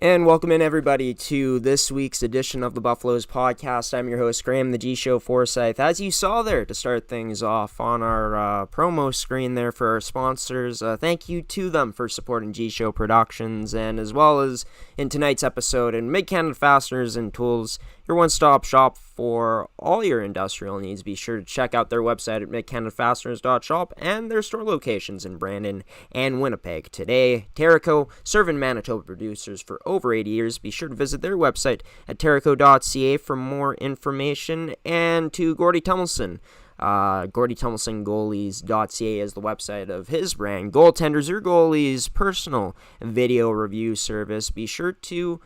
And welcome in, everybody, to this week's edition of the Buffaloes podcast. I'm your host, Graham, the G-Show Forsyth. As you saw there, to start things off on our promo screen there for our sponsors, thank you to them for supporting G-Show Productions, and as well as in tonight's episode, in Mid-Canada Fasteners and Tools, your one-stop shop for all your industrial needs. Be sure to check out their website at midcanadafasteners.shop and their store locations in Brandon and Winnipeg. Today, Terrico, serving Manitoba producers for over 80 years. Be sure to visit their website at terrico.ca for more information. And to Gordie Tumilson, GordieTumilsonGoalies.ca is the website of his brand, Goaltenders, your goalies' personal video review service. Be sure to,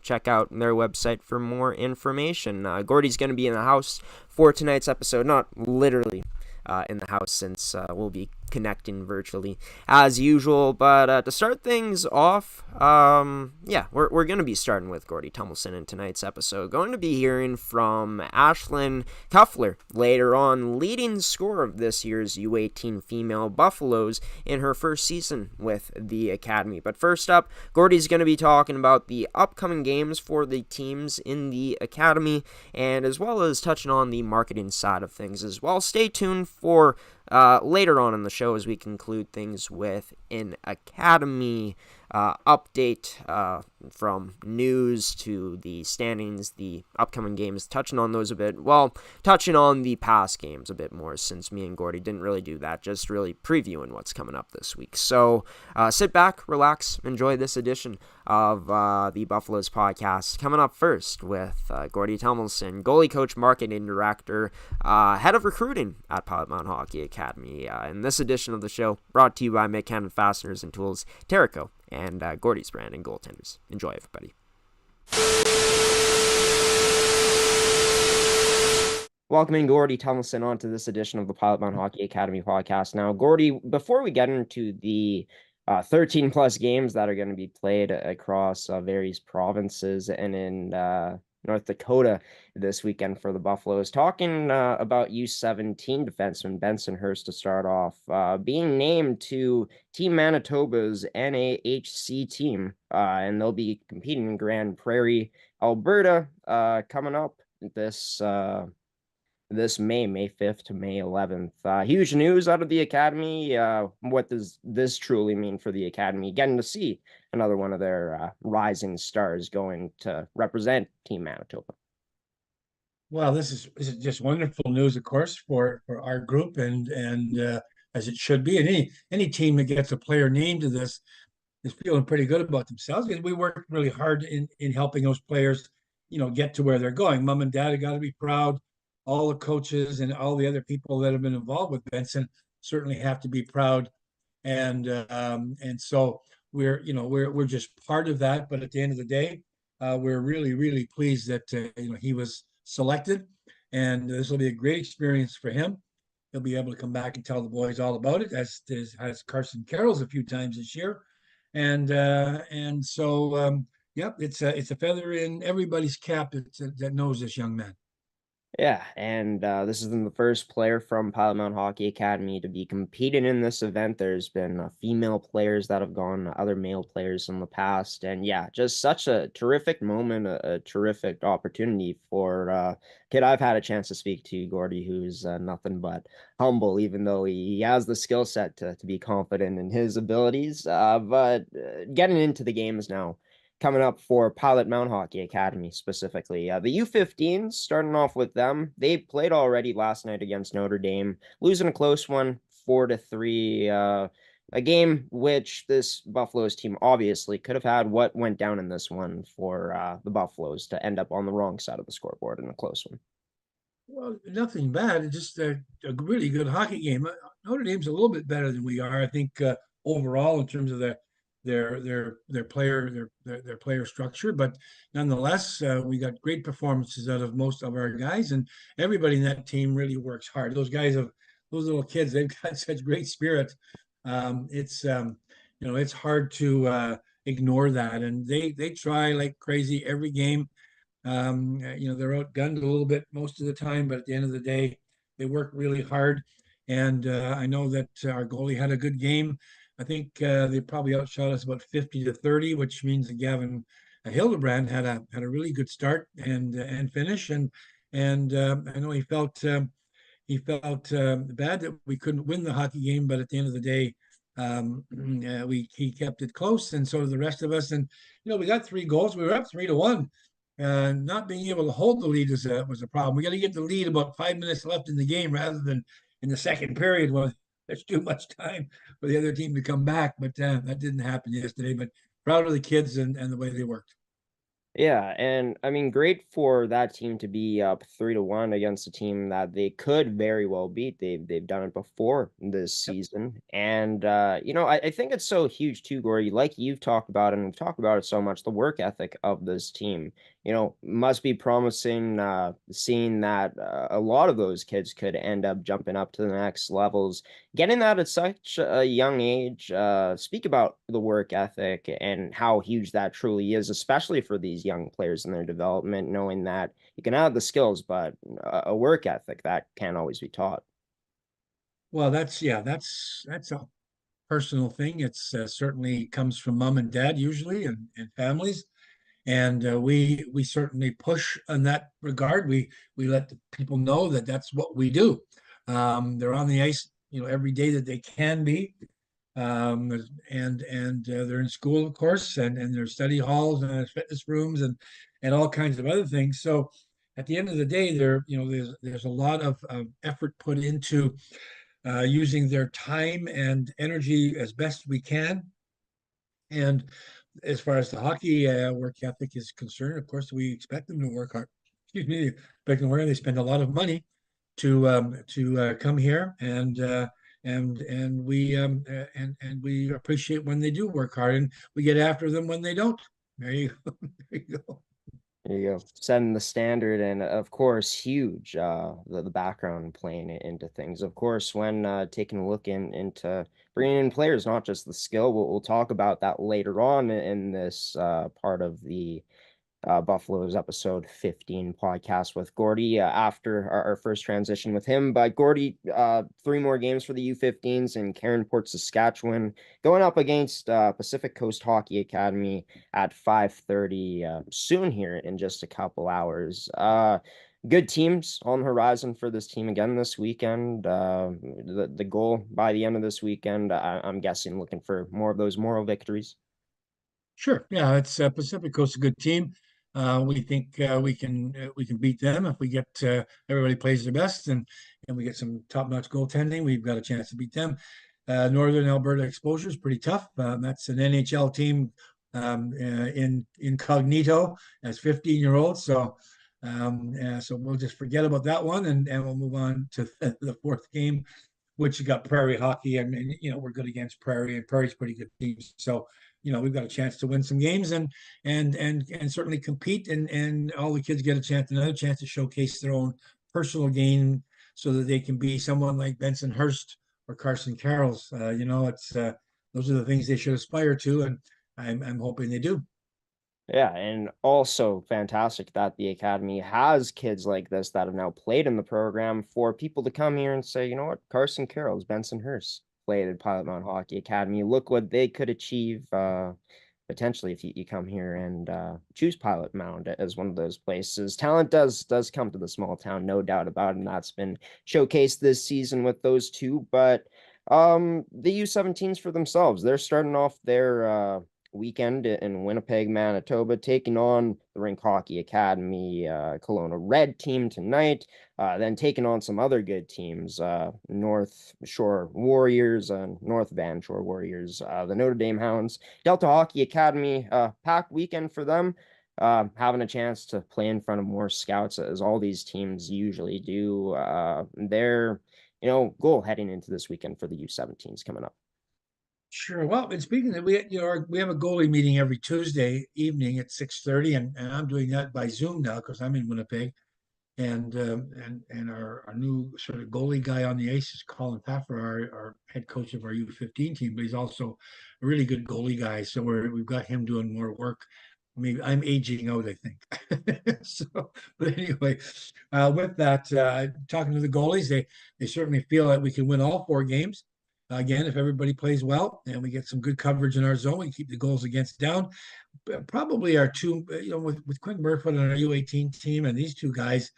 check out their website for more information. Gordie's going to be in the house for tonight's episode, not literally in the house since we'll be connecting virtually as usual, but to start things off, we're going to be starting with Gordie Tumilson in tonight's episode. Going to be hearing from Ashlyn Kuffler later on, leading scorer of this year's U18 Female Buffaloes in her first season with the Academy. But first up, Gordie's going to be talking about the upcoming games for the teams in the Academy, and as well as touching on the marketing side of things as well. Stay tuned for later on in the show as we conclude things with an Academy update from news to the standings, the upcoming games, touching on those a bit. Well, touching on the past games a bit more, since me and Gordie didn't really do that, just really previewing what's coming up this week. So sit back, relax, enjoy this edition of the Buffaloes podcast. Coming up first with Gordie Tumilson, goalie coach, marketing director, head of recruiting at Pilot Mound Hockey Academy. In this edition of the show, brought to you by Mid-Canada Fasteners and Tools, Terrico, and Gordie's brand and Goaltenders. Enjoy, everybody. Welcoming Gordie Tumilson onto this edition of the Pilot Mound Hockey Academy podcast. Now, Gordie, before we get into the 13-plus games that are going to be played across various provinces and in North Dakota this weekend for the Buffaloes, talking about U17 defenseman Benson Hurst to start off, being named to Team Manitoba's NAHC team, and they'll be competing in Grand Prairie, Alberta, coming up this May 5th to May 11th. Huge news out of the Academy. What does this truly mean for the Academy? Getting to see another one of their rising stars going to represent Team Manitoba. Well, this is just wonderful news, of course, for our group, and as it should be. And any team that gets a player named to this is feeling pretty good about themselves, because we worked really hard in helping those players, get to where they're going. Mom and dad have got to be proud. All the coaches and all the other people that have been involved with Benson certainly have to be proud, and so we're just part of that. But at the end of the day, we're really pleased that he was selected, and this will be a great experience for him. He'll be able to come back and tell the boys all about it, as Carson Carroll's a few times this year, and so it's a feather in everybody's cap that knows this young man. Yeah, and this is the first player from Pilot Mound Hockey Academy to be competing in this event. There's been female players that have gone, other male players in the past, and just such a terrific moment, a terrific opportunity for a kid I've had a chance to speak to, Gordie, who's nothing but humble, even though he has the skill set to be confident in his abilities. But getting into the games now, coming up for Pilot Mound Hockey Academy specifically. The U15s, starting off with them, they played already last night against Notre Dame, losing a close one, 4-3, a game which this Buffaloes team obviously could have had. What went down in this one for the Buffaloes to end up on the wrong side of the scoreboard in a close one? Well, nothing bad. It's just a really good hockey game. Notre Dame's a little bit better than we are, I think, overall in terms of their player structure, but nonetheless, we got great performances out of most of our guys, and everybody in that team really works hard. Those little kids, they've got such great spirit. It's hard to ignore that, and they try like crazy every game. They're outgunned a little bit most of the time, but at the end of the day, they work really hard. And I know that our goalie had a good game. I think they probably outshot us about 50-30, which means that Gavin Hildebrand had a really good start and finish, and I know he felt bad that we couldn't win the hockey game, but at the end of the day, he kept it close, and so did the rest of us. And we got 3 goals. We were up 3-1. Not being able to hold the lead was a problem. We got to get the lead about 5 minutes left in the game rather than in the second period when there's too much time for the other team to come back. But that didn't happen yesterday. But proud of the kids and the way they worked. Yeah, and I mean, great for that team to be up 3-1 against a team that they could very well beat. They've done it before this Yep. season, and I think it's so huge too, Gordy. Like you've talked about, and we've talked about it so much. The work ethic of this team, must be promising. Seeing that a lot of those kids could end up jumping up to the next levels, getting that at such a young age. Speak about the work ethic and how huge that truly is, especially for these young players in their development, knowing that you can have the skills, but a work ethic that can't always be taught. Well, that's a personal thing. It's certainly comes from mom and dad usually, and families. And we certainly push in that regard. We let the people know that that's what we do. They're on the ice, every day that they can be, and they're in school, of course, and there's study halls and fitness rooms and all kinds of other things. So at the end of the day, there's a lot of effort put into using their time and energy as best we can. And as far as the hockey work ethic is concerned, of course, we expect them to work hard. Excuse me, expect them to work. They spend a lot of money to come here, and we appreciate when they do work hard, and we get after them when they don't. There you go. There you go. There you go, setting the standard, and of course, huge the background playing into things. Of course, when taking a look into bringing in players, not just the skill. We'll talk about that later on in this part of the Buffalo's episode 15 podcast with Gordie after our first transition with him. But Gordie, 3 more games for the U15s in Cairnport, Saskatchewan, going up against Pacific Coast Hockey Academy at 5:30 soon here in just a couple hours. Good teams on the horizon for this team again this weekend. The goal by the end of this weekend, I'm guessing, looking for more of those moral victories. Sure. Yeah, it's Pacific Coast, a good team. We think we can beat them if we get everybody plays their best and we get some top-notch goaltending. We've got a chance to beat them. Northern Alberta Exposure is pretty tough. That's an NHL team in incognito as 15-year-olds. So we'll just forget about that one and we'll move on to the fourth game, which you got Prairie Hockey. I mean, we're good against Prairie, and Prairie's pretty good teams. So, we've got a chance to win some games and certainly compete, and all the kids get another chance to showcase their own personal game so that they can be someone like Benson Hurst or Carson Carroll's. It's those are the things they should aspire to, and I'm hoping they do. Yeah, and also fantastic that the Academy has kids like this that have now played in the program for people to come here and say, you know what, Carson Carroll's, Benson Hurst played at Pilot Mound Hockey Academy. Look what they could achieve potentially if you come here and choose Pilot Mound as one of those places. Talent does come to the small town, no doubt about it, and that's been showcased this season with those two. But the U17s for themselves, they're starting off their weekend in Winnipeg, Manitoba, taking on the Rink Hockey Academy Kelowna Red team tonight, then taking on some other good teams, North Shore Warriors, North Van Shore Warriors, the Notre Dame Hounds, Delta Hockey Academy, packed weekend for them, having a chance to play in front of more scouts as all these teams usually do. Their goal heading into this weekend for the U17s coming up. Sure. Well, and speaking of, we have a goalie meeting every Tuesday evening at 6:30, and I'm doing that by Zoom now because I'm in Winnipeg, and our new sort of goalie guy on the ice is Colin Paffer, our head coach of our U15 team, but he's also a really good goalie guy. So we've got him doing more work. I mean, I'm aging out, I think. So, but anyway, with that, talking to the goalies, they certainly feel that we can win all 4 games. Again, if everybody plays well and we get some good coverage in our zone, we keep the goals against down. Probably our two, with Quinn Burfoot and our U18 team and these two guys,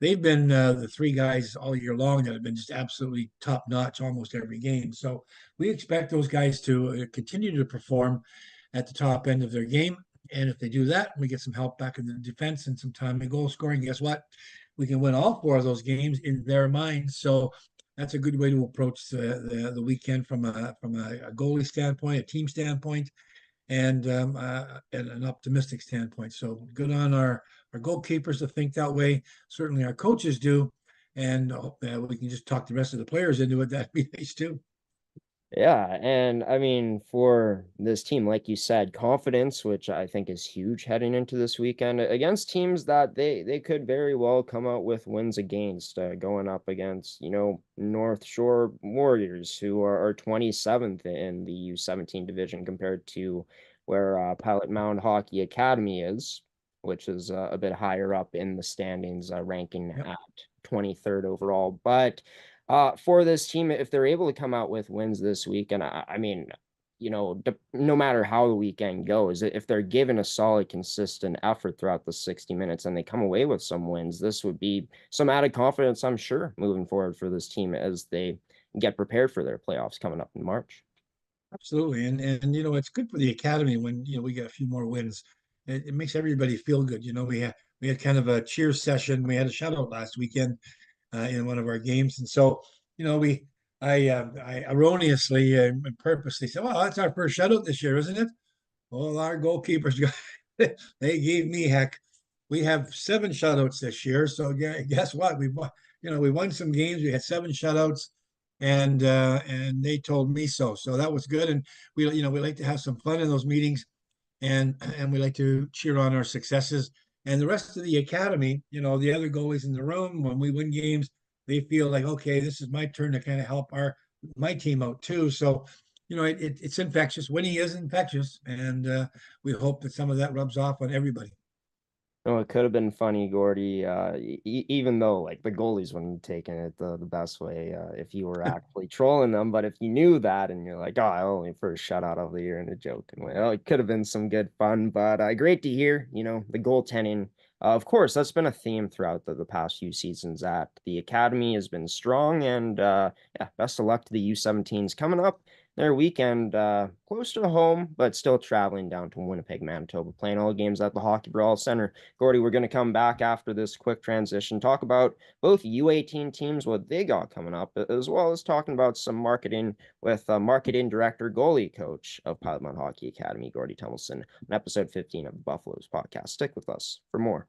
they've been the three guys all year long that have been just absolutely top notch almost every game. So we expect those guys to continue to perform at the top end of their game. And if they do that, we get some help back in the defense and some time in goal scoring. Guess what? We can win all four of those games in their minds. So that's a good way to approach the weekend from a goalie standpoint, a team standpoint, and an optimistic standpoint. So good on our goalkeepers to think that way. Certainly our coaches do, and we can just talk the rest of the players into it. That'd be nice too. Yeah, and I mean, for this team, like you said, confidence, which I think is huge heading into this weekend against teams that they could very well come out with wins against, going up against, North Shore Warriors, who are 27th in the U17 division compared to where Pilot Mound Hockey Academy is, which is a bit higher up in the standings, ranking Yep. at 23rd overall. But for this team, if they're able to come out with wins this week, and I mean, no matter how the weekend goes, if they're given a solid, consistent effort throughout the 60 minutes and they come away with some wins, this would be some added confidence, I'm sure, moving forward for this team as they get prepared for their playoffs coming up in March. Absolutely, and it's good for the academy when we get a few more wins. It makes everybody feel good. We had kind of a cheer session. We had a shutout last weekend in one of our games, and so we I erroneously and purposely said, "Well, that's our first shutout this year, isn't it?" Well, our goalkeepers they gave me heck. We have 7 shutouts this year, so guess what? We won some games. We had 7 shutouts, and they told me so. So that was good, and we like to have some fun in those meetings, and we like to cheer on our successes. And the rest of the academy, the other goalies in the room, when we win games, they feel like, okay, this is my turn to kind of help my team out too. So, it's infectious. Winning is infectious, and we hope that some of that rubs off on everybody. No, it could have been funny, Gordie, even though like the goalies wouldn't have taken it the best way if you were actually trolling them. But if you knew that and you're like, oh, I only first shutout of the year in a joking way, oh, it could have been some good fun. But great to hear, the goaltending. Of course, that's been a theme throughout the past few seasons at the academy has been strong. And yeah, best of luck to the U17s coming up their weekend close to home, but still traveling down to Winnipeg, Manitoba, playing all games at the Hockey Brawl Center. Gordie, we're going to come back after this quick transition, talk about both U18 teams, what they got coming up, as well as talking about some marketing with marketing director, goalie coach of Pilot Mound Hockey Academy, Gordie Tumilson, on episode 15 of the Buffaloes podcast. Stick with us for more.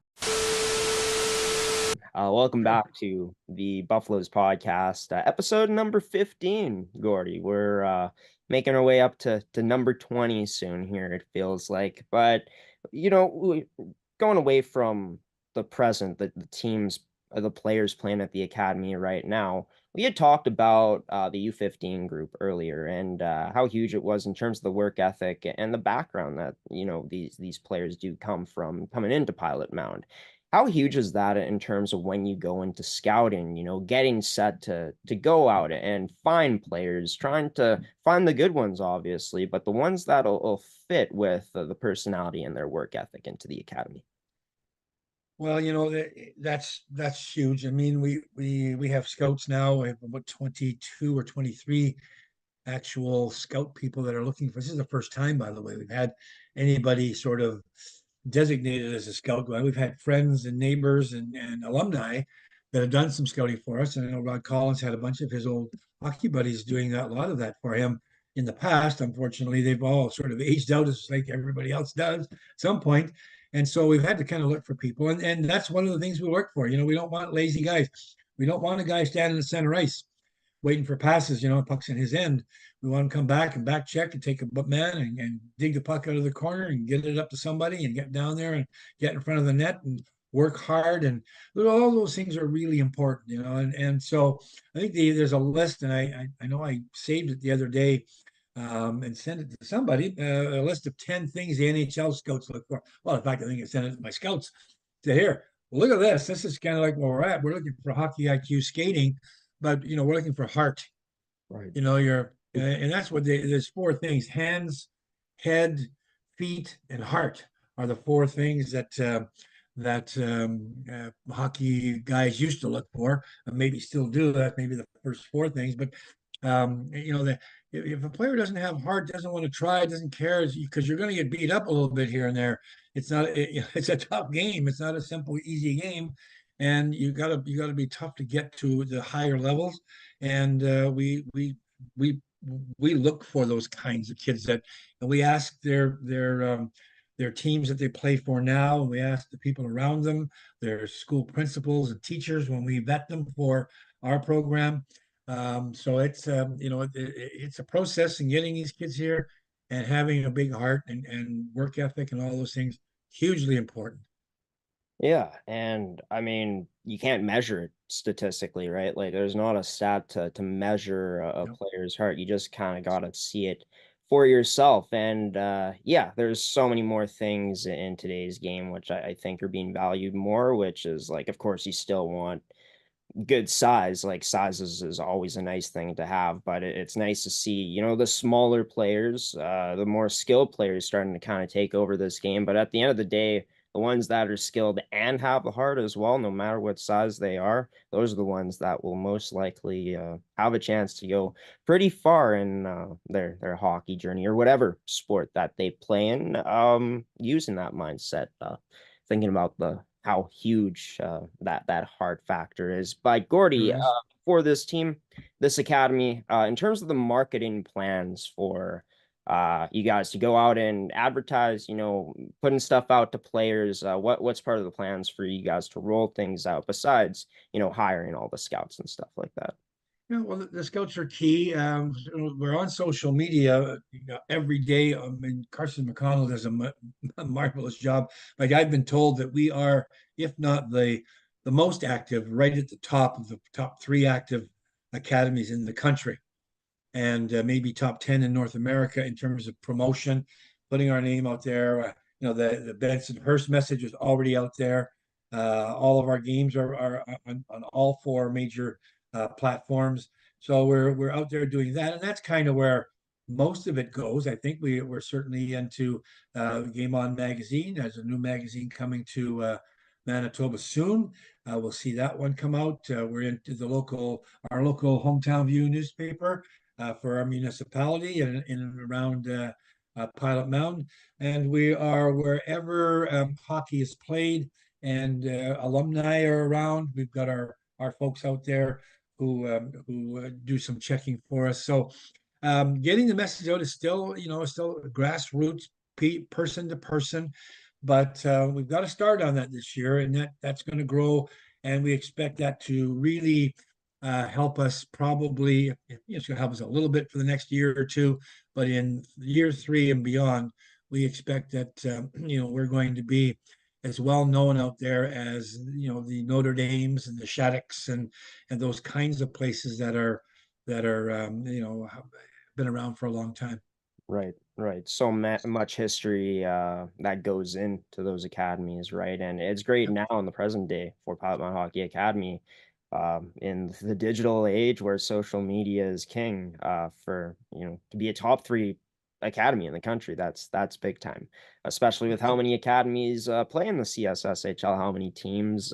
Welcome back to the Buffaloes podcast, episode number 15, Gordie. We're making our way up to number 20 soon here, it feels like. But, going away from the present, the teams, the players playing at the academy right now, we had talked about the U15 group earlier and how huge it was in terms of the work ethic and the background that, these players do come from coming into Pilot Mound. How huge is that in terms of when you go into scouting, getting set to go out and find players, trying to find the good ones, obviously, but the ones that'll fit with the personality and their work ethic into the academy? Well, that's huge. I mean, we have scouts now. We have about 22 or 23 actual scout people that are looking for. This is the first time, by the way, we've had anybody sort of designated as a scout. We've had friends and neighbors and alumni that have done some scouting for us. And I know Rod Collins had a bunch of his old hockey buddies doing a lot of that for him in the past. Unfortunately, they've all sort of aged out as like everybody else does at some point. And so we've had to kind of look for people. And that's one of the things we work for. We don't want lazy guys. We don't want a guy standing in the center ice waiting for passes, puck's in his end. We want him to come back and back check and take a man and dig the puck out of the corner and get it up to somebody and get down there and get in front of the net and work hard. And all those things are really important, and so I think there's a list, and I know I saved it the other day and sent it to somebody, a list of 10 things the NHL scouts look for. Well, in fact, I think I sent it to my scouts to here. Well, look at this. This is kind of like where we're at. We're looking for hockey IQ skating, but we're looking for heart. Right. And that's what there's four things: hands, head, feet, and heart are the four things that hockey guys used to look for, and maybe still do. That maybe the first four things, but if a player doesn't have heart, doesn't want to try, doesn't care, because you're going to get beat up a little bit here and there. It's not. It's a tough game. It's not a simple, easy game, and you gotta be tough to get to the higher levels. And we we look for those kinds of kids and we ask their teams that they play for now, and we ask the people around them, their school principals and teachers, when we vet them for our program. So it's a process in getting these kids here, and having a big heart and work ethic and all those things, hugely important. Yeah, and I mean, you can't measure it statistically, right? Like, there's not a stat to measure a Yep. player's heart. You just kind of got to see it for yourself. And yeah, there's so many more things in today's game, which I think are being valued more, which is like, of course, you still want good size. Like, size is always a nice thing to have, but it's nice to see, the smaller players, the more skilled players starting to kind of take over this game. But at the end of the day, the ones that are skilled and have the heart as well, no matter what size they are, those are the ones that will most likely have a chance to go pretty far in their hockey journey or whatever sport that they play in, using that mindset, thinking about the how huge that hard factor is. But There Gordie, is. for this team, this academy, in terms of the marketing plans for you guys to go out and advertise, putting stuff out to players, what's part of the plans for you guys to roll things out besides, hiring all the scouts and stuff like that? Yeah, well, the scouts are key. We're on social media, every day. I mean, Carson McConnell does a marvelous job. Like, I've been told that we are, if not the most active, right at the top of the top three active academies in the country, and maybe top 10 in North America in terms of promotion, putting our name out there. The Benson Hurst message is already out there. All of our games are on all four major platforms. So we're out there doing that, and that's kind of where most of it goes. I think we're certainly into Game On magazine. There's a new magazine coming to Manitoba soon. We'll see that one come out. We're into our local Hometown View newspaper for our municipality and in and around Pilot Mound. And we are wherever hockey is played and alumni are around. We've got our folks out there who do some checking for us. So getting the message out is still grassroots, person to person, but we've got to start on that this year, and that's going to grow, and we expect that to really help us. Probably, it's going to help us a little bit for the next year or two, but in year three and beyond, we expect that we're going to be as well known out there as the Notre Dames and the Shaddocks and those kinds of places that are been around for a long time. Right, right. So much history that goes into those academies, right? And it's great Yep. now in the present day for Pilot Mound Hockey Academy, in the digital age where social media is king, for to be a top three academy in the country. That's big time, especially with how many academies play in the CSSHL, how many teams.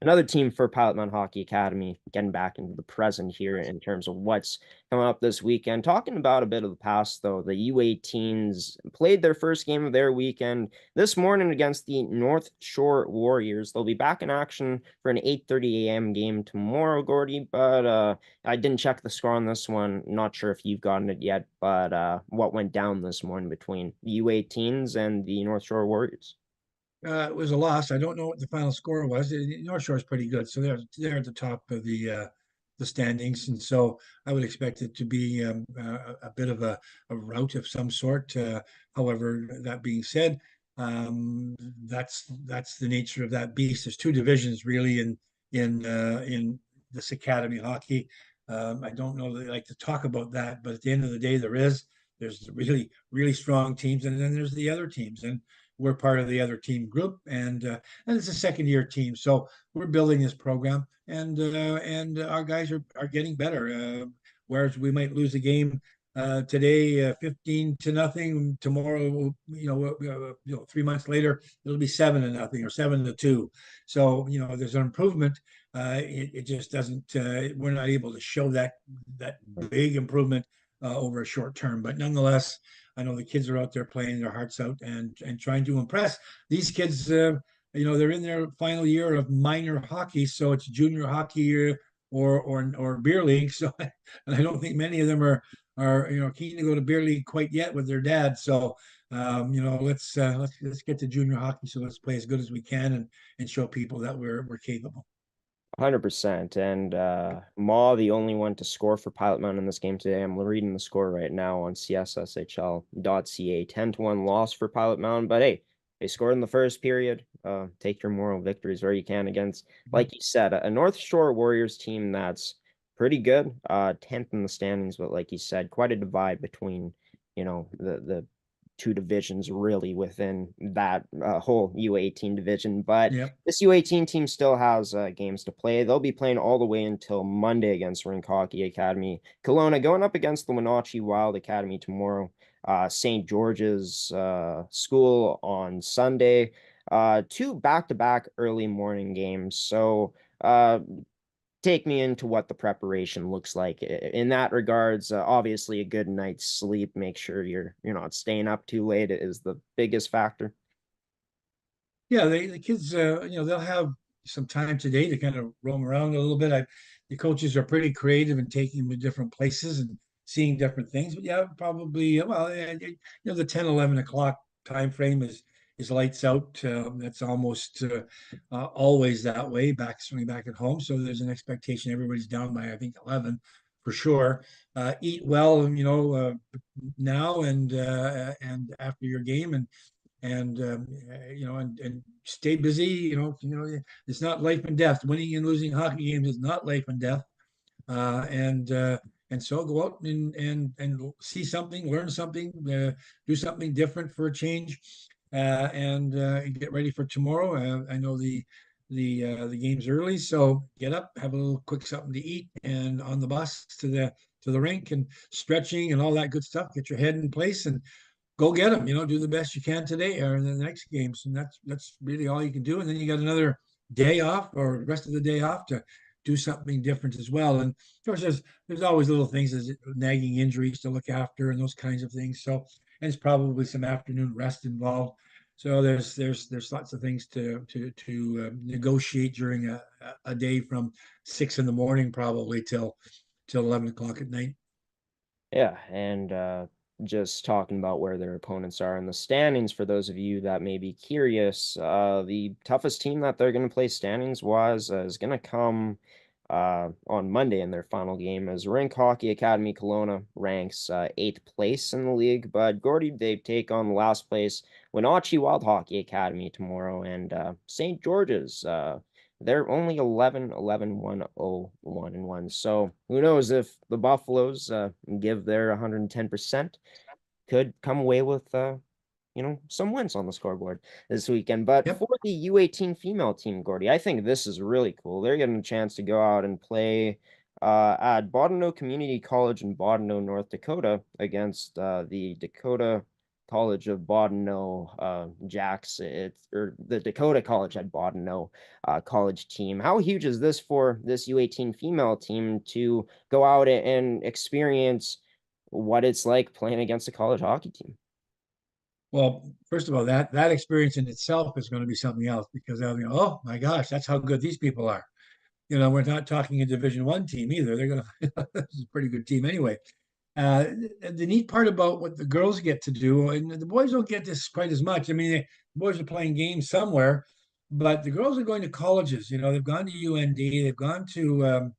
Another team for Pilot Mound Hockey Academy getting back into the present here in terms of what's coming up this weekend. Talking about a bit of the past, though, the U18s played their first game of their weekend this morning against the North Shore Warriors. They'll be back in action for an 8:30 a.m. game tomorrow, Gordie, but I didn't check the score on this one. Not sure if you've gotten it yet, but what went down this morning between the U18s and the North Shore Warriors? It was a loss. I don't know what the final score was. North Shore is pretty good, so they're at the top of the standings, and so I would expect it to be a bit of a rout of some sort. However, that being said, that's the nature of that beast. There's two divisions really in this academy hockey. I don't know that they like to talk about that, but at the end of the day, there's really strong teams, and then there's the other teams, and we're part of the other team group, and it's a second year team, so we're building this program, and our guys are getting better. Whereas we might lose a game Today, 15-0. Tomorrow, 3 months later, it'll be 7-0 or 7-2. So, there's an improvement. It just doesn't, we're not able to show that big improvement over a short term. But nonetheless, I know the kids are out there playing their hearts out and trying to impress. These kids, they're in their final year of minor hockey, so it's junior hockey year or beer league. So, and I don't think many of them are keen to go to beer league quite yet with their dad. So, let's get to junior hockey. So let's play as good as we can and show people that we're capable. 100%. And Ma, the only one to score for Pilot Mound in this game today. I'm reading the score right now on csSHL.ca. 10-1 loss for Pilot Mound. But hey, they scored in the first period. Take your moral victories where you can against, like you said, a North Shore Warriors team that's pretty good. 10th in the standings, but like you said, quite a divide between, the two divisions really within that whole U18 division. But Yep. this U18 team still has games to play. They'll be playing all the way until Monday against Rink Hockey Academy Kelowna, going up against the Wenatchee Wild Academy tomorrow. St. George's School on Sunday. Two back-to-back early morning games. So take me into what the preparation looks like in that regards. Obviously, a good night's sleep. Make sure you're not staying up too late is the biggest factor. Yeah, the kids, they'll have some time today to kind of roam around a little bit. The coaches are pretty creative in taking them to different places and seeing different things. But yeah, probably, well, the 10, 11 o'clock time frame is lights out. That's almost always that way, certainly back at home. So there's an expectation everybody's down by, I think, 11 for sure. Eat well, now and after your game, and stay busy. It's not life and death. Winning and losing hockey games is not life and death. And so go out and see something, learn something, do something different for a change, and get ready for tomorrow. I know the game's early, so get up, have a little quick something to eat, and on the bus to the rink and stretching and all that good stuff. Get your head in place and go get them. Do the best you can today or in the next games, and that's really all you can do. And then you got another day off or rest of the day off to do something different as well. And of course, there's always little things, as nagging injuries to look after and those kinds of things. So, and it's probably some afternoon rest involved. So there's lots of things to negotiate during a day from 6 in the morning probably till 11 o'clock at night. Yeah, and just talking about where their opponents are in the standings, for those of you that may be curious, the toughest team that they're going to play standings-wise is going to come on Monday in their final game, as Rink Hockey Academy Kelowna ranks 8th place in the league. But Gordie, they take on the last place Wenatchee Wild Hockey Academy tomorrow, and St. George's. They're only 11-1-0-1-1. So who knows if the Buffaloes give their 110%, could come away with some wins on the scoreboard this weekend. But Yep. for the U18 female team, Gordie, I think this is really cool. They're getting a chance to go out and play at Bottineau Community College in Bottineau, North Dakota, against the Dakota College of Bottineau Jacks, or the Dakota College at Bottineau college team. How huge is this for this U18 female team to go out and experience what it's like playing against a college hockey team? Well, first of all, that experience in itself is going to be something else, because they'll be, oh my gosh, that's how good these people are. We're not talking a Division I team either. They're going to this is a pretty good team anyway. The neat part about what the girls get to do, and the boys don't get this quite as much. I mean, the boys are playing games somewhere, but the girls are going to colleges. They've gone to UND, they've gone to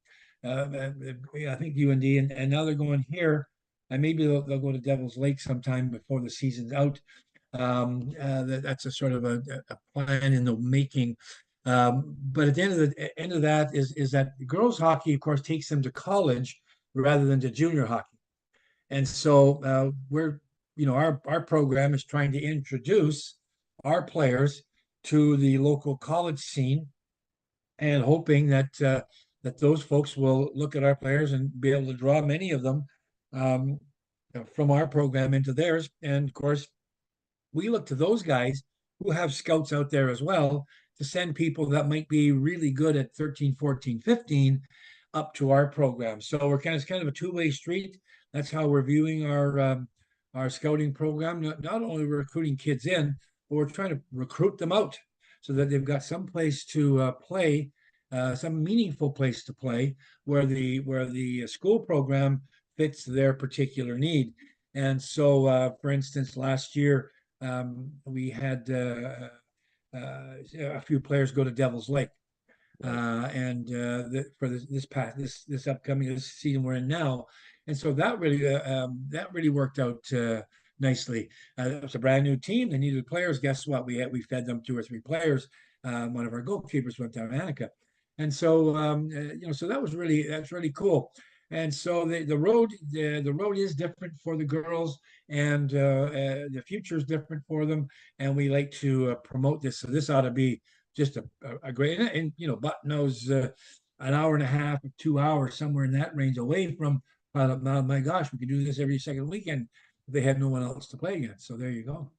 I think UND, and now they're going here, and maybe they'll go to Devil's Lake sometime before the season's out. That's a sort of a plan in the making. But at the end of that is that girls hockey, of course, takes them to college rather than to junior hockey. And so our program is trying to introduce our players to the local college scene, and hoping that those folks will look at our players and be able to draw many of them from our program into theirs. And of course, we look to those guys who have scouts out there as well to send people that might be really good at 13, 14, 15 up to our program. So it's kind of a two-way street. That's how we're viewing our scouting program. Not only we're recruiting kids in, but we're trying to recruit them out so that they've got some place to play, some meaningful place to play where the school program fits their particular need. And so, for instance, last year we had a few players go to Devil's Lake. And for this upcoming this season we're in now, and so that really worked out nicely. It was a brand new team. They needed players. Guess what? We fed them 2 or 3 players. One of our goalkeepers went down to Annika, and so so that's really cool. And so the road is different for the girls, and the future is different for them. And we like to promote this. So this ought to be just a great, and Buttonose an hour and a half, 2 hours, somewhere in that range away from Pilot Mound. My gosh, we could do this every second weekend if they had no one else to play against. So there you go.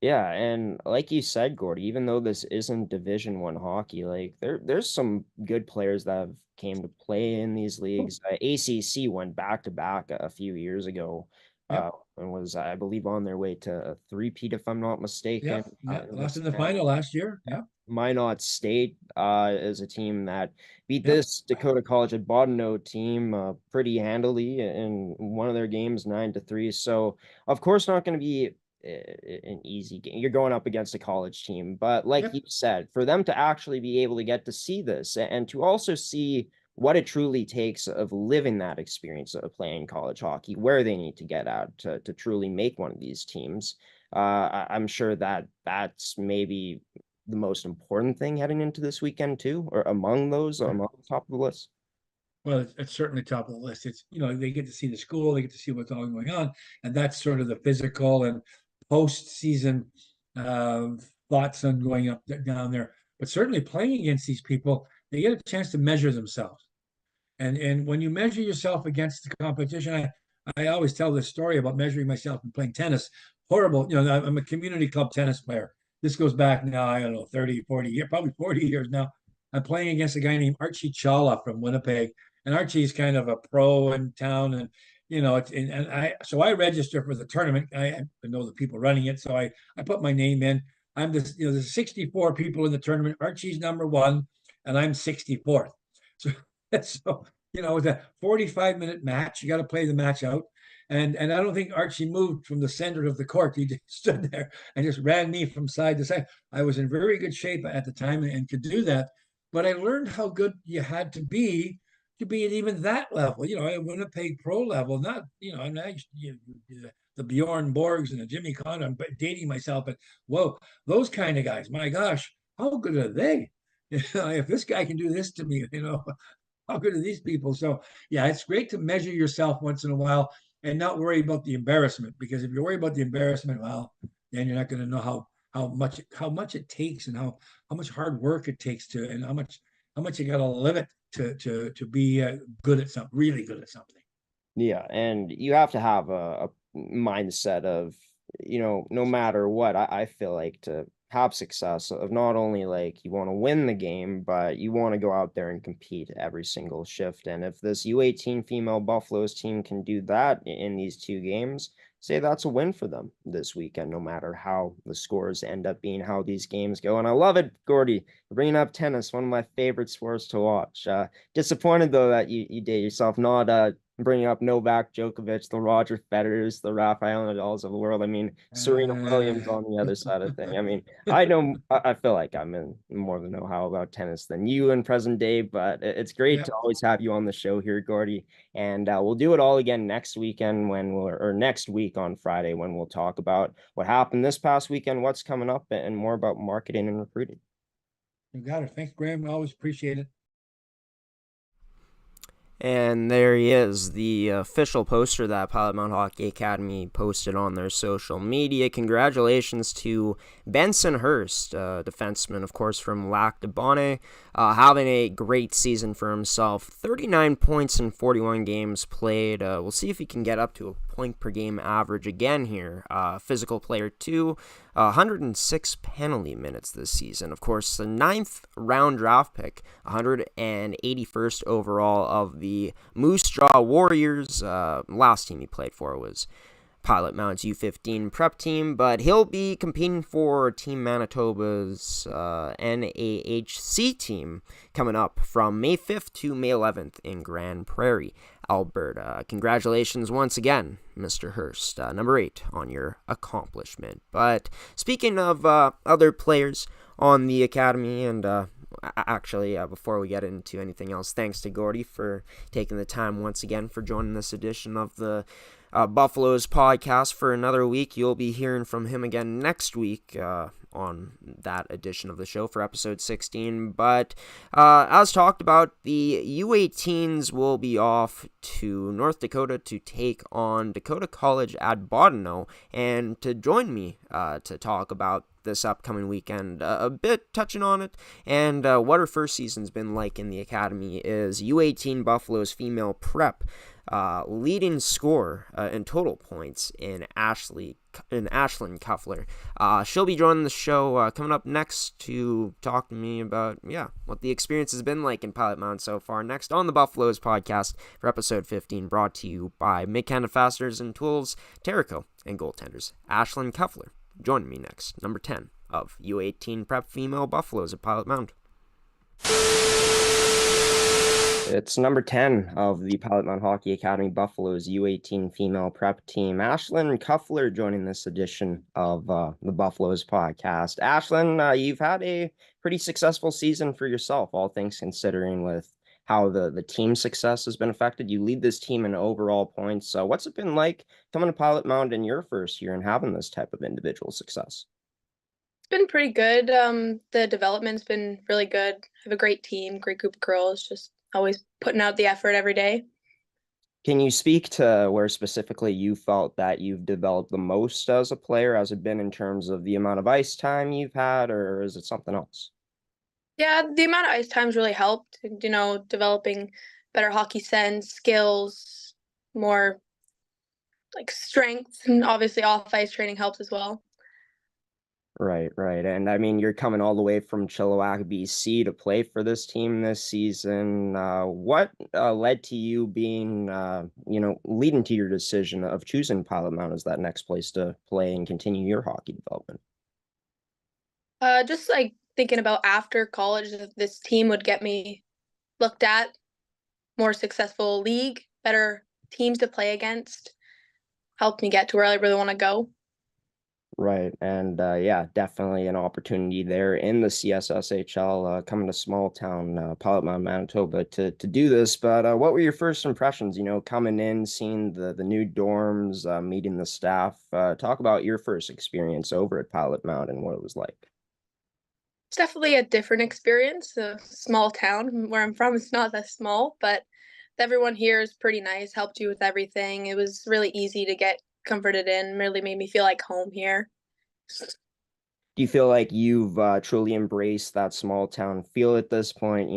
Yeah, and like you said, Gordie, even though this isn't Division One hockey, like there's some good players that have came to play in these leagues. ACC went back to back a few years ago, Yep. and was, I believe, on their way to a three-peat, if I'm not mistaken. Yep. Yep. In Lost this in the town. final last year. Yep. Minot State is a team that beat Yep. this Dakota College at Bottineau team pretty handily in one of their games, 9-3. So, of course, not going to be an easy game. You're going up against a college team, but like Yep. you said, for them to actually be able to get to see this and to also see what it truly takes of living that experience of playing college hockey, where they need to get out to truly make one of these teams. I'm sure that's maybe the most important thing heading into this weekend too, or among those, among the top of the list. Well, it's certainly top of the list. It's, they get to see the school, they get to see what's all going on, and that's sort of the physical and postseason uh, thoughts on going up down there. But certainly playing against these people, they get a chance to measure themselves. And when you measure yourself against the competition, I always tell this story about measuring myself and playing tennis. Horrible. I'm a community club tennis player. This goes back now, I don't know, 30, 40 years, probably 40 years now. I'm playing against a guy named Archie Chawla from Winnipeg. And Archie's kind of a pro in town. And, so I register for the tournament. I know the people running it. So I put my name in. I'm this, there's 64 people in the tournament. Archie's number one, and I'm 64th. So so, it's a 45-minute match. You got to play the match out. And I don't think Archie moved from the center of the court. He just stood there and just ran me from side to side. I was in very good shape at the time and could do that. But I learned how good you had to be at even that level. At Winnipeg pro level, not, I'm not, the Bjorn Borgs and the Jimmy Connor. I'm dating myself, but whoa, those kind of guys, my gosh, how good are they? If this guy can do this to me, how good are these people? So yeah, it's great to measure yourself once in a while and not worry about the embarrassment, because if you worry about the embarrassment, well, then you're not going to know how much it takes, and how much hard work it takes to, and how much you got to live it to be good at something, really good at something. Yeah, and you have to have a mindset of, no matter what, I feel like to have success of not only like you want to win the game, but you want to go out there and compete every single shift. And if this U18 female Buffaloes team can do that in these 2 games, say that's a win for them this weekend, no matter how the scores end up being, how these games go. And I love it, Gordie, bringing up tennis, one of my favorite sports to watch. Disappointed though that you did yourself not bringing up Novak Djokovic, the Roger Federers, the Rafael Nadals of the world. I mean, Serena Williams on the other side of thing. I mean, I feel like I'm in more of a know-how about tennis than you in present day, but it's great to always have you on the show here, Gordie. And we'll do it all again next weekend or next week on Friday, when we'll talk about what happened this past weekend, what's coming up, and more about marketing and recruiting. You got it. Thanks, Graham. I always appreciate it. And there he is, the official poster that Pilot Mound Hockey Academy posted on their social media. Congratulations to Benson Hurst, defenseman, of course, from Lac de Bonnet, having a great season for himself. 39 points in 41 games played. We'll see if he can get up to a point per game average again here. Physical player 2, 106 penalty minutes this season. Of course, the 9th round draft pick, 181st overall of the Moose Jaw Warriors. Last team he played for was Pilot Mound's U18 Prep team, but he'll be competing for Team Manitoba's NAHC team coming up from May 5th to May 11th in Grand Prairie, Alberta. Congratulations once again, Mr. Hurst, number 8 on your accomplishment. But speaking of other players on the academy, and actually, before we get into anything else, thanks to Gordie for taking the time once again for joining this edition of the Buffaloes podcast for another week. You'll be hearing from him again next week on that edition of the show for episode 16. But as talked about, the U18s will be off to North Dakota to take on Dakota College at Bottineau. And to join me to talk about this upcoming weekend, a bit touching on it, and what her first season's been like in the academy is U18 Buffaloes Female Prep leading scorer in total points in Ashlyn Kuffler. She'll be joining the show coming up next to talk to me about what the experience has been like in Pilot Mound so far. Next on the Buffaloes podcast for episode 15, brought to you by Mid-Canada Fasteners and Tools, Terrico, and Goaltenders. Ashlyn Kuffler joining me next, number 10 of U18 Prep Female Buffaloes at Pilot Mound. It's number 10 of the Pilot Mound Hockey Academy Buffaloes U18 Female Prep team. Ashlyn Kuffler joining this edition of the Buffaloes podcast. Ashlyn, you've had a pretty successful season for yourself, all things considering, with how the team success has been affected. You lead this team in overall points. So what's it been like coming to Pilot Mound in your first year and having this type of individual success? It's been pretty good. The development's been really good. I have a great team, great group of girls, just always putting out the effort every day. Can you speak to where specifically you felt that you've developed the most as a player? Has it been in terms of the amount of ice time you've had, or is it something else? Yeah, the amount of ice time's really helped, developing better hockey sense, skills, more like strength, and obviously off ice training helps as well. Right. And I mean, you're coming all the way from Chilliwack, BC to play for this team this season. What led to you being, leading to your decision of choosing Pilot Mound as that next place to play and continue your hockey development? Just like thinking about after college, if this team would get me looked at, more successful league, better teams to play against, helped me get to where I really want to go. Right. And definitely an opportunity there in the CSSHL, coming to small town Pilot Mound, Manitoba to do this. But what were your first impressions, coming in, seeing the new dorms, meeting the staff? Talk about your first experience over at Pilot Mound and what it was like. It's definitely a different experience. A small town where I'm from, it's not that small, but everyone here is pretty nice, helped you with everything. It was really easy to get comforted in, really made me feel like home here. Do you feel like you've truly embraced that small town feel at this point,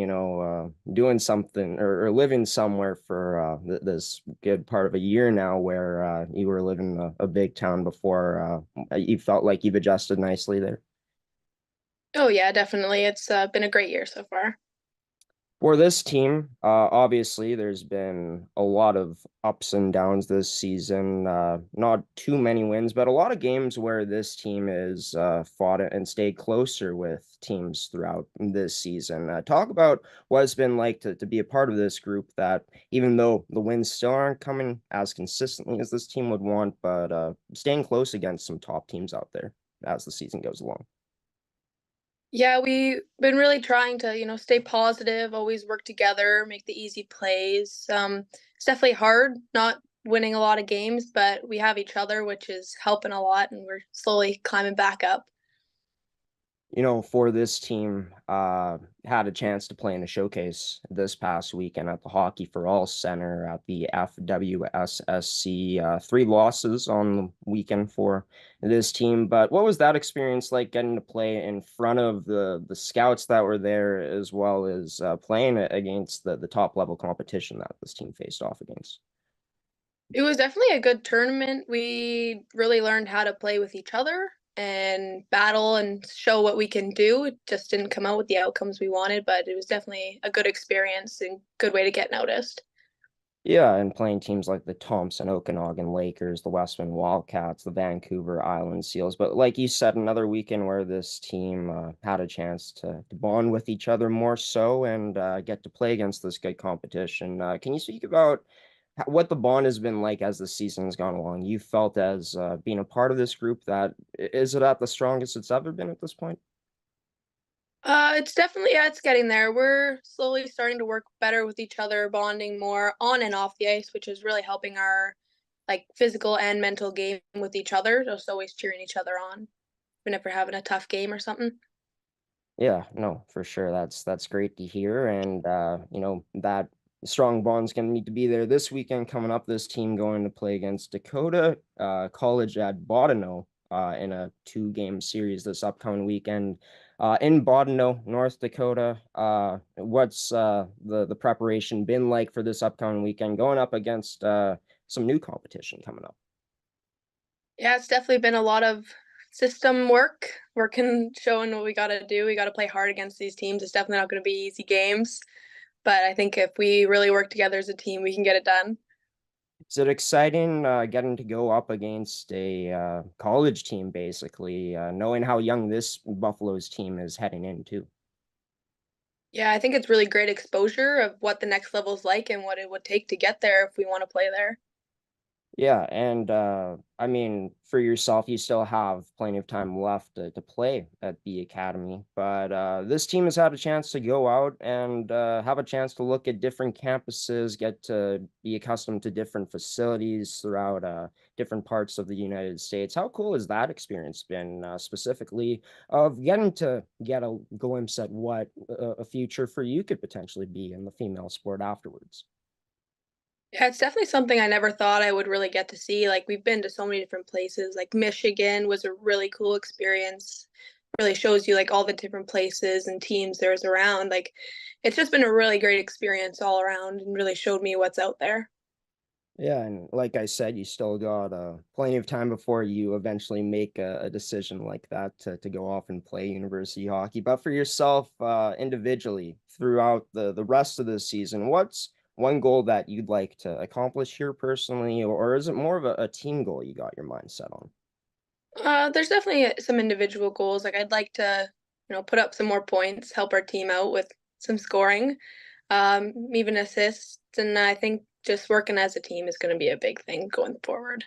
doing something or living somewhere for this good part of a year now, where you were living a big town before? You felt like you've adjusted nicely there? Oh yeah, definitely. It's been a great year so far. For this team, obviously, there's been a lot of ups and downs this season. Not too many wins, but a lot of games where this team is fought and stayed closer with teams throughout this season. Talk about what it's been like to be a part of this group that, even though the wins still aren't coming as consistently as this team would want, but staying close against some top teams out there as the season goes along. Yeah, we've been really trying to, stay positive, always work together, make the easy plays. It's definitely hard not winning a lot of games, but we have each other, which is helping a lot, and we're slowly climbing back up. For this team, had a chance to play in a showcase this past weekend at the Hockey for All Center at the FWSSC. 3 losses on the weekend for this team. But what was that experience like, getting to play in front of the scouts that were there, as well as playing against the top level competition that this team faced off against? It was definitely a good tournament. We really learned how to play with each other and battle and show what we can do. It just didn't come out with the outcomes we wanted, but it was definitely a good experience and good way to get noticed. Yeah, and playing teams like the Thompson Okanagan Lakers, the Westman Wildcats, the Vancouver Island Seals. But like you said, another weekend where this team had a chance to bond with each other more so and get to play against this good competition. Can you speak about what the bond has been like as the season's gone along? You felt as being a part of this group that is it at the strongest it's ever been at this point? It's definitely, yeah, it's getting there. We're slowly starting to work better with each other, bonding more on and off the ice, which is really helping our like physical and mental game with each other. Just always cheering each other on, even if we're having a tough game or something. Yeah, no, for sure. That's great to hear. And that strong bond's gonna need to be there this weekend coming up. This team going to play against Dakota College at Bottineau in a two-game series this upcoming weekend. In Bottineau, North Dakota. What's the preparation been like for this upcoming weekend, going up against some new competition coming up? Yeah, it's definitely been a lot of system work, working, showing what we got to do. We got to play hard against these teams. It's definitely not going to be easy games, but I think if we really work together as a team, we can get it done. Is it exciting getting to go up against a college team, basically, knowing how young this Buffaloes team is heading into? Yeah, I think it's really great exposure of what the next level's like and what it would take to get there if we want to play there. Yeah, and I mean, for yourself, you still have plenty of time left to play at the academy, but this team has had a chance to go out and have a chance to look at different campuses, get to be accustomed to different facilities throughout different parts of the United States. How cool has that experience been, specifically of getting to get a glimpse at what a future for you could potentially be in the female sport afterwards? Yeah, it's definitely something I never thought I would really get to see. Like we've been to so many different places. Like Michigan was a really cool experience. Really shows you like all the different places and teams there's around. Like it's just been a really great experience all around and really showed me what's out there. Yeah, and like I said, you still got plenty of time before you eventually make a decision like that to go off and play university hockey. But for yourself, individually, throughout the rest of the season, what's one goal that you'd like to accomplish here personally, or is it more of a team goal you got your mind set on? There's definitely some individual goals. Like I'd like to, put up some more points, help our team out with some scoring, even assists, and I think just working as a team is going to be a big thing going forward.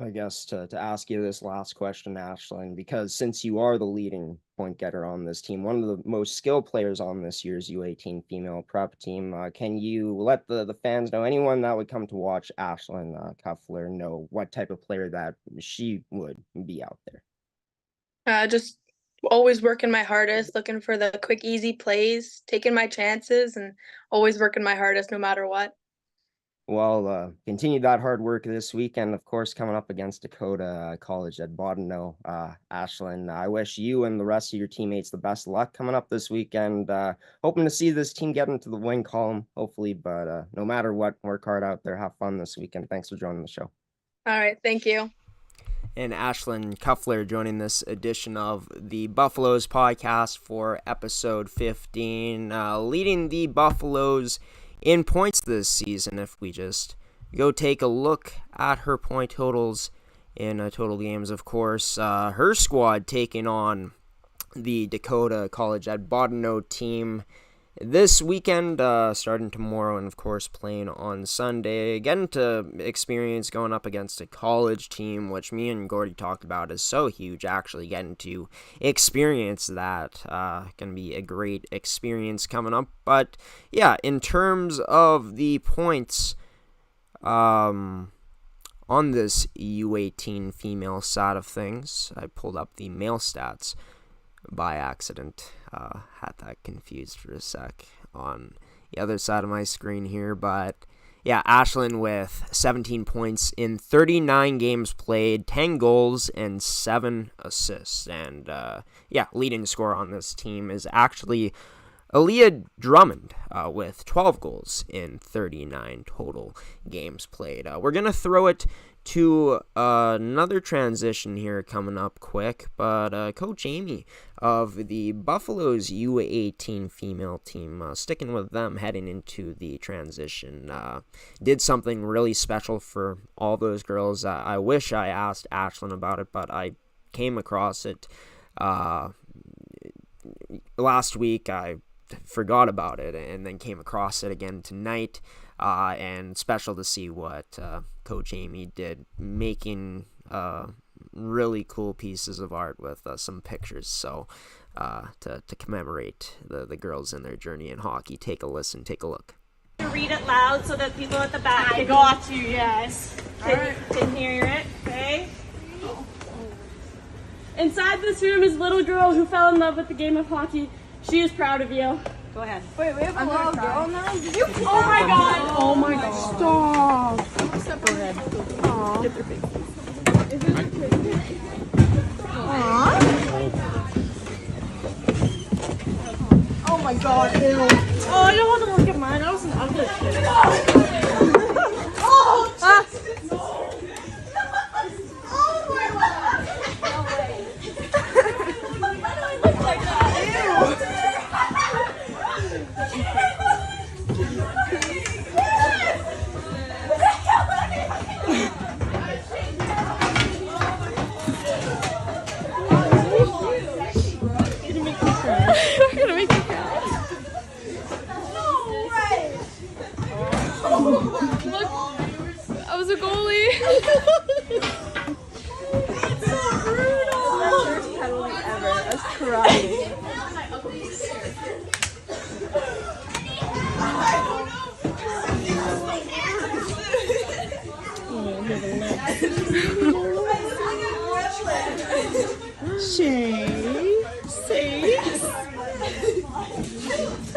I guess to ask you this last question, Ashlyn, because since you are the leading point getter on this team, one of the most skilled players on this year's U18 Female Prep team, can you let the fans know, anyone that would come to watch Ashlyn Kuffler, know what type of player that she would be out there? Just always working my hardest, looking for the quick, easy plays, taking my chances, and always working my hardest no matter what. Well, continue that hard work this weekend, of course, coming up against Dakota College at Bottineau. Ashlyn, I wish you and the rest of your teammates the best of luck coming up this weekend. Hoping to see this team get into the win column, hopefully, but no matter what, work hard out there. Have fun this weekend. Thanks for joining the show. All right, thank you. And Ashlyn Kuffler joining this edition of the Buffaloes podcast for episode 15, leading the Buffaloes in points this season. If we just go take a look at her point totals in total games, of course, her squad taking on the Dakota College at Bottineau team this weekend, starting tomorrow, and of course playing on Sunday. Getting to experience going up against a college team, which me and Gordie talked about, is so huge. Actually getting to experience that, gonna be a great experience coming up. But yeah, in terms of the points, on this U18 female side of things, I pulled up the male stats by accident. Had that confused for a sec on the other side of my screen here, but yeah, Ashlyn with 17 points in 39 games played, 10 goals and 7 assists, and yeah, leading scorer on this team is actually Aaliyah Drummond with 12 goals in 39 total games played. We're going to throw it to another transition here coming up quick, but Coach Amy of the Buffalo's U18 female team, sticking with them heading into the transition, did something really special for all those girls. I wish I asked Ashlyn about it, but I came across it last week. I forgot about it and then came across it again tonight, and special to see what Coach Amy did, making really cool pieces of art with some pictures. So to commemorate the girls in their journey in hockey, take a listen, take a look. Read it loud so that people at the back can hear it. Okay. Inside this room is a little girl who fell in love with the game of hockey. She is proud of you. Go ahead. Wait, we have a little girl now? Did you? Oh my god! Oh my god. Stop. Go ahead. Aww. Get their face. Aww. Oh my god, ew. Oh, I don't want to look at mine. I was an ugly kid. Oh! Ah.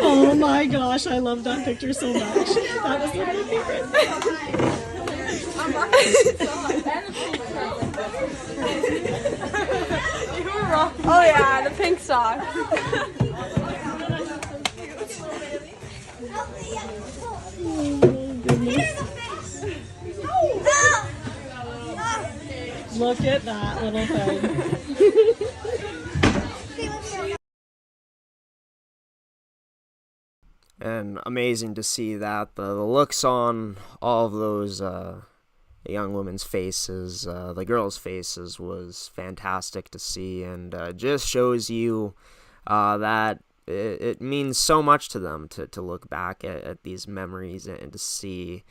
Oh my gosh, I love that picture so much. That was one of my favorites. You were wrong. Oh yeah, the pink sock. Look at that little thing. And amazing to see that. The looks on all of those young women's faces, the girls' faces, was fantastic to see, and just shows you that it means so much to them to look back at these memories and to see,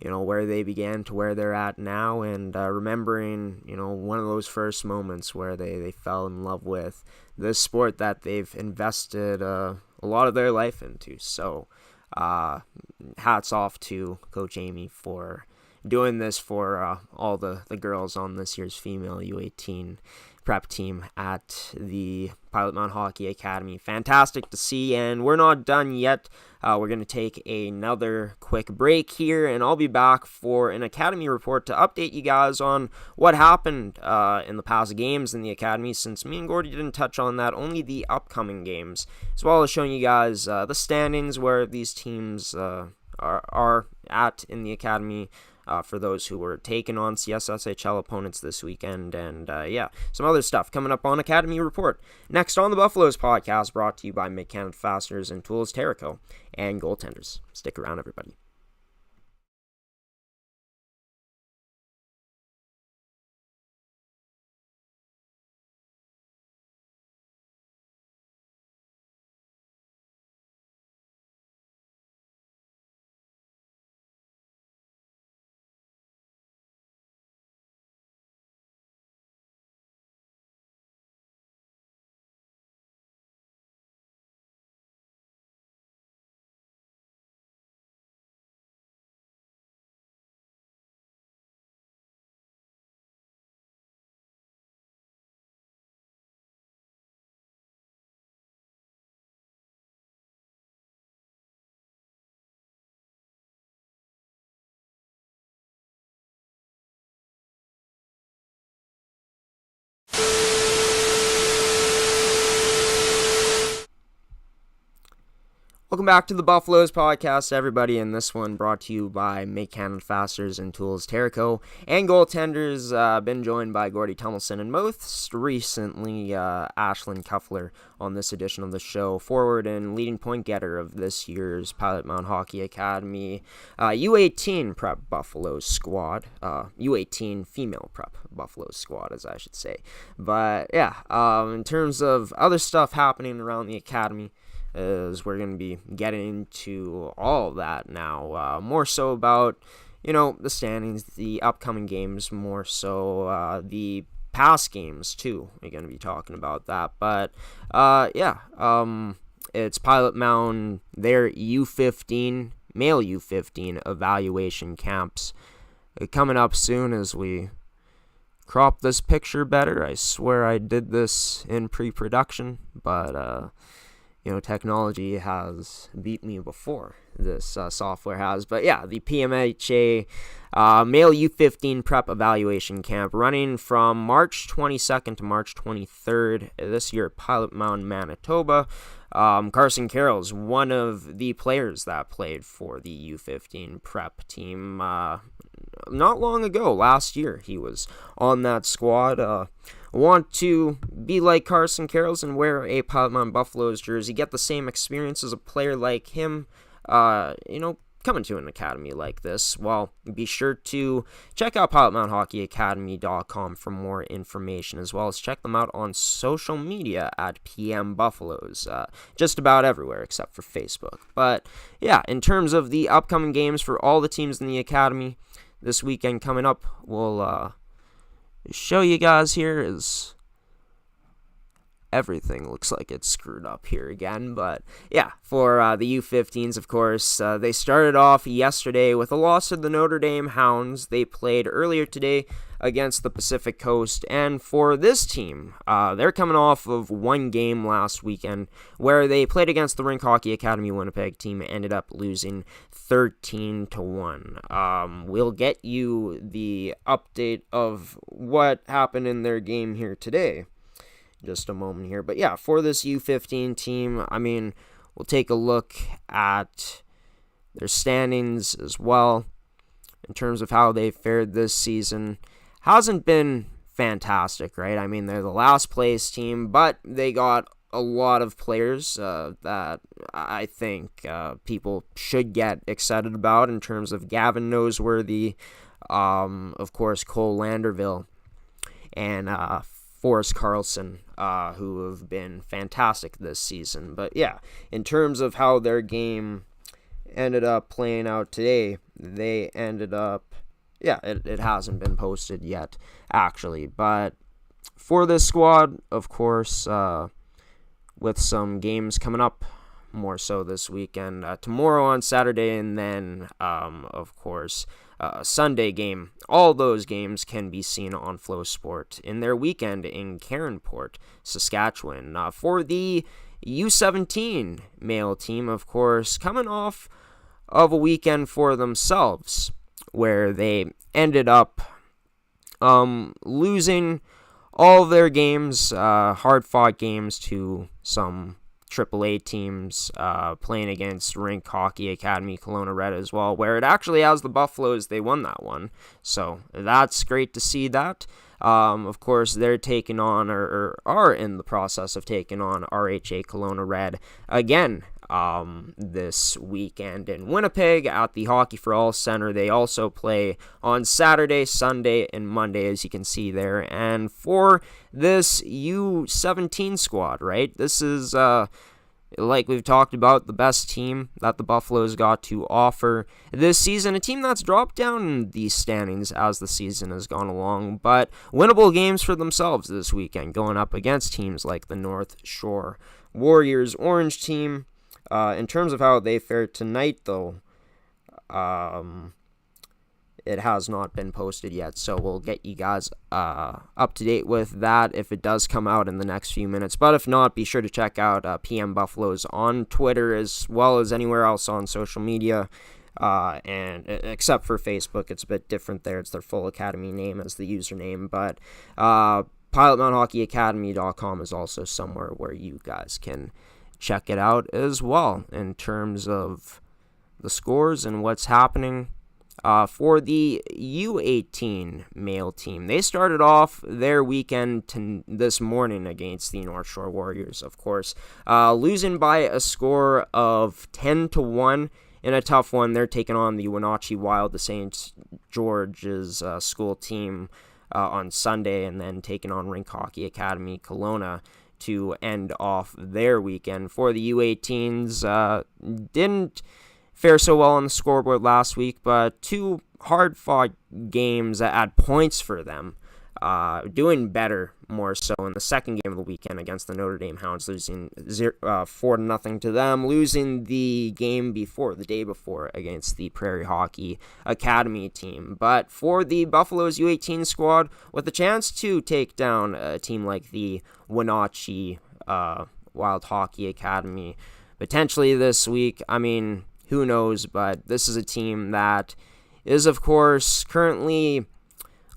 where they began to where they're at now, and remembering, one of those first moments where they fell in love with this sport that they've invested a lot of their life into. So hats off to Coach Amy for doing this for all the girls on this year's female U18 prep team at the Pilot Mound Hockey Academy. Fantastic to see, and we're not done yet. We're going to take another quick break here, and I'll be back for an Academy report to update you guys on what happened in the past games in the Academy, since me and Gordie didn't touch on that, only the upcoming games, as well as showing you guys the standings where these teams are at in the Academy, for those who were taking on CSSHL opponents this weekend, and some other stuff coming up on Academy Report. Next on the Buffaloes podcast, brought to you by Mid-Canada Fasteners and Tools, Terrico, and Goaltenders. Stick around, everybody. Welcome back to the Buffaloes podcast, everybody, and this one brought to you by Make Cannon Fasteners and Tools, Terrico, and goaltenders. Been joined by Gordie, Tumilson, and most recently Ashlyn Kuffler on this edition of the show, forward and leading point getter of this year's Pilot Mound Hockey Academy U18 Prep Buffaloes squad, U18 Female Prep Buffaloes squad, as I should say. But yeah, in terms of other stuff happening around the academy, is we're going to be getting into all of that now, more so about, the standings, the upcoming games, more so the past games, too. We're going to be talking about that, but, it's Pilot Mound, their U15, male U15 evaluation camps coming up soon as we crop this picture better. I swear I did this in pre-production, but, technology has beat me before. This software has. But yeah, the PMHA Male U15 Prep Evaluation Camp running from March 22nd to March 23rd this year at Pilot Mound, Manitoba. Carson Carroll's one of the players that played for the U15 Prep team not long ago. Last year, he was on that squad. Want to be like Carson Carroll's and wear a Pilot Mound Buffaloes jersey, get the same experience as a player like him, coming to an academy like this, well, be sure to check out pilotmoundhockeyacademy.com for more information, as well as check them out on social media at PM Buffaloes, just about everywhere except for Facebook. But yeah, in terms of the upcoming games for all the teams in the academy this weekend coming up, we'll show you guys here is everything looks like it's screwed up here again. But yeah, for the U15s, of course, they started off yesterday with a loss to the Notre Dame Hounds. They played earlier today against the Pacific Coast, and for this team, they're coming off of one game last weekend where they played against the Rink Hockey Academy Winnipeg team and ended up losing 13-1. We'll get you the update of what happened in their game here today. Just a moment here. But yeah, for this U15 team, we'll take a look at their standings as well in terms of how they fared this season. Hasn't been fantastic, right? They're the last place team, but they got a lot of players that I think people should get excited about in terms of Gavin Noseworthy, of course, Cole Landerville, and Forrest Carlson, who have been fantastic this season. But yeah, in terms of how their game ended up playing out today, they ended up, it hasn't been posted yet, actually. But for this squad, of course, with some games coming up more so this weekend, tomorrow on Saturday, and then, of course, Sunday game. All those games can be seen on Flow Sport in their weekend in Caronport, Saskatchewan. For the U17 male team, of course, coming off of a weekend for themselves where they ended up losing all of their games, hard-fought games, to some AAA teams, playing against Rink Hockey Academy Kelowna Red as well, where it actually has the Buffaloes, they won that one. So that's great to see that. Of course, they're taking on, or are in the process of taking on, RHA Kelowna Red again this weekend in Winnipeg at the Hockey for All Center. They also play on Saturday, Sunday, and Monday, as you can see there. And for this U17 squad, right, this is, like we've talked about, the best team that the Buffaloes got to offer this season. A team that's dropped down in these standings as the season has gone along, but winnable games for themselves this weekend, going up against teams like the North Shore Warriors Orange team. In terms of how they fared tonight, though, it has not been posted yet, so we'll get you guys up to date with that if it does come out in the next few minutes. But if not, be sure to check out PM Buffaloes on Twitter as well as anywhere else on social media. And except for Facebook, it's a bit different there. It's their full academy name as the username, but pilotmoundhockeyacademy.com is also somewhere where you guys can check it out as well in terms of the scores and what's happening. For the U18 male team, they started off their weekend this morning against the North Shore Warriors, of course, losing by a score of 10-1 in a tough one. They're taking on the Wenatchee Wild, the St. George's school team, on Sunday, and then taking on Rink Hockey Academy Kelowna to end off their weekend. For the U18s, didn't fare so well on the scoreboard last week, but two hard-fought games that had points for them. Doing better more so in the second game of the weekend against the Notre Dame Hounds, losing 4-0 to them, losing the game before, the day before, against the Prairie Hockey Academy team. But for the Buffalo's U18 squad, with a chance to take down a team like the Wenatchee Wild Hockey Academy potentially this week, I mean, who knows, but this is a team that is, of course, currently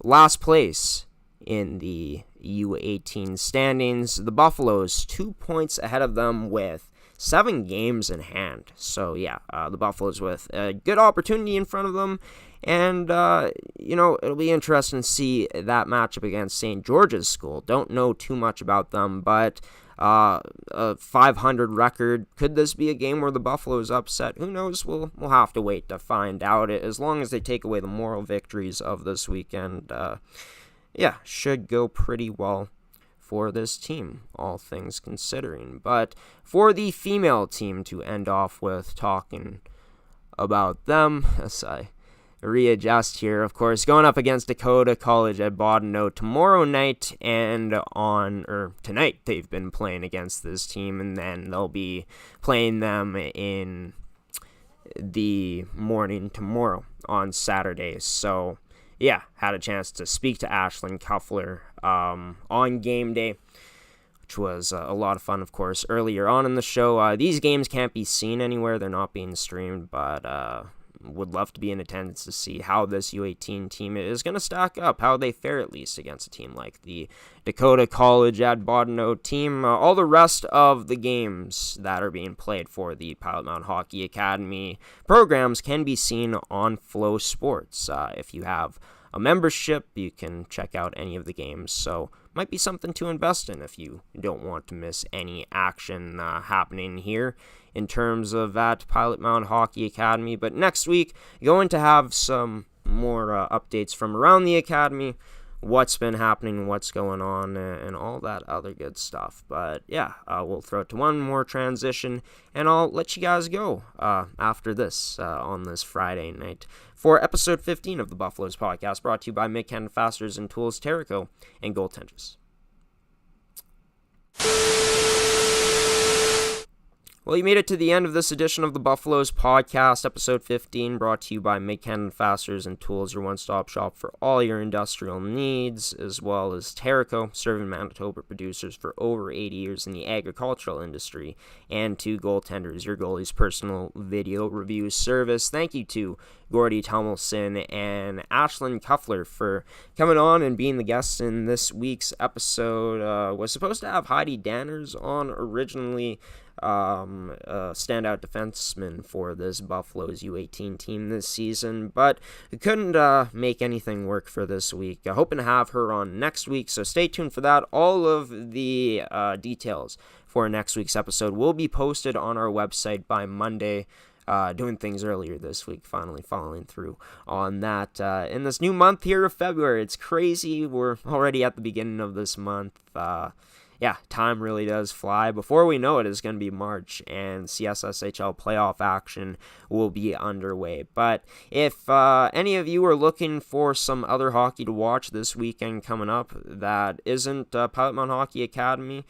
last place in the U18 standings. The Buffaloes 2 points ahead of them with 7 games in hand. So, yeah, the Buffaloes with a good opportunity in front of them. And, it'll be interesting to see that matchup against St. George's School. Don't know too much about them, but a 500 record. Could this be a game where the Buffaloes upset? Who knows? We'll have to wait to find out. As long as they take away the moral victories of this weekend, should go pretty well for this team, all things considering. But for the female team, to end off with talking about them, as I readjust here, of course, going up against Dakota College at Bottineau tomorrow night, and tonight they've been playing against this team, and then they'll be playing them in the morning tomorrow on Saturday. So yeah, had a chance to speak to Ashlyn Kuffler on game day, which was a lot of fun, of course, earlier on in the show. These games can't be seen anywhere. They're not being streamed, but would love to be in attendance to see how this U18 team is going to stack up, how they fare at least against a team like the Dakota College at Bottineau team. All the rest of the games that are being played for the Pilot Mound Hockey Academy programs can be seen on Flow Sports. If you have a membership, you can check out any of the games, so might be something to invest in if you don't want to miss any action happening here in terms of that Pilot Mound Hockey Academy. But next week, going to have some more updates from around the academy, what's been happening, what's going on, and all that other good stuff. But yeah, we'll throw it to one more transition, and I'll let you guys go after this on this Friday night for episode 15 of the Buffaloes podcast, brought to you by Mid-Canada Fasteners and Tools, Terrico, and Goaltenders. Well, you made it to the end of this edition of the Buffaloes podcast, episode 15, brought to you by Mid-Canada Fasteners and Tools, your one-stop shop for all your industrial needs, as well as Terrico, serving Manitoba producers for over 80 years in the agricultural industry, and to Goaltenders, your goalie's personal video review service. Thank you to Gordie, Tumilson, and Ashlyn Kuffler for coming on and being the guests in this week's episode. Was supposed to have Heidi Danners on originally, standout defenseman for this Buffalo's U18 team this season, but couldn't make anything work for this week. Hoping to have her on next week, so stay tuned for that. All of the details for next week's episode will be posted on our website by Monday. Doing things earlier this week, finally following through on that. In this new month here of February, it's crazy. We're already at the beginning of this month. Time really does fly. Before we know it, it's going to be March, and CSSHL playoff action will be underway. But if any of you are looking for some other hockey to watch this weekend coming up that isn't Pilot Mound Hockey Academy,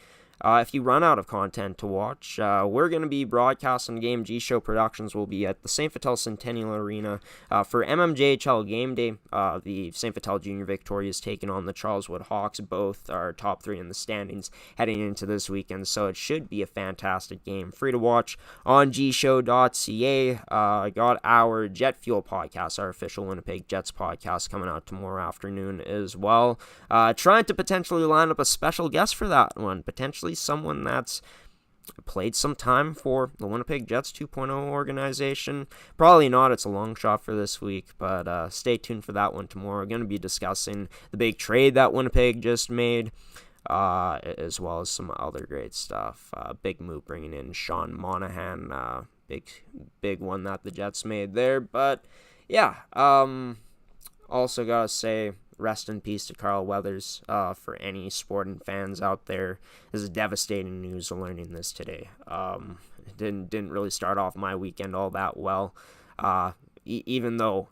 if you run out of content to watch, we're going to be broadcasting a game. G-Show Productions will be at the St. Vital Centennial Arena for MMJHL Game Day. The St. Vital Junior Victorias taking on the Charleswood Hawks. Both are top 3 in the standings heading into this weekend, so it should be a fantastic game. Free to watch on gshow.ca. Got our Jet Fuel podcast, our official Winnipeg Jets podcast, coming out tomorrow afternoon as well. Trying to potentially line up a special guest for that one, potentially someone that's played some time for the Winnipeg Jets 2.0 organization. Probably not. It's a long shot for this week, but stay tuned for that one tomorrow. We're going to be discussing the big trade that Winnipeg just made, as well as some other great stuff. Big move bringing in Sean Monahan. Big one that the Jets made there. But yeah, also gotta say, rest in peace to Carl Weathers. For any sporting fans out there, this is devastating news learning this today. It didn't really start off my weekend all that well. Even though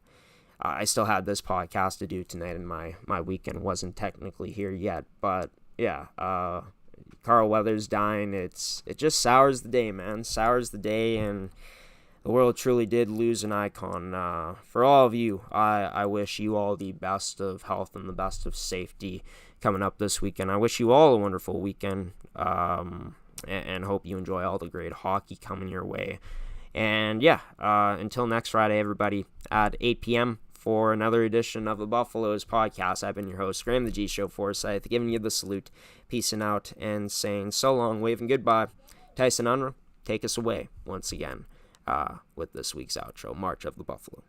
I still had this podcast to do tonight, and my weekend wasn't technically here yet. But yeah, Carl Weathers dying, it just sours the day, man. Sours the day, and the world truly did lose an icon. For all of you, I wish you all the best of health and the best of safety coming up this weekend. I wish you all a wonderful weekend, and hope you enjoy all the great hockey coming your way. And yeah, until next Friday, everybody, at 8 p.m., for another edition of the Buffaloes podcast. I've been your host, Graham the G Show Forsyth, giving you the salute, peacing out, and saying so long, waving goodbye. Tyson Unruh, take us away once again with this week's outro, March of the Buffalo.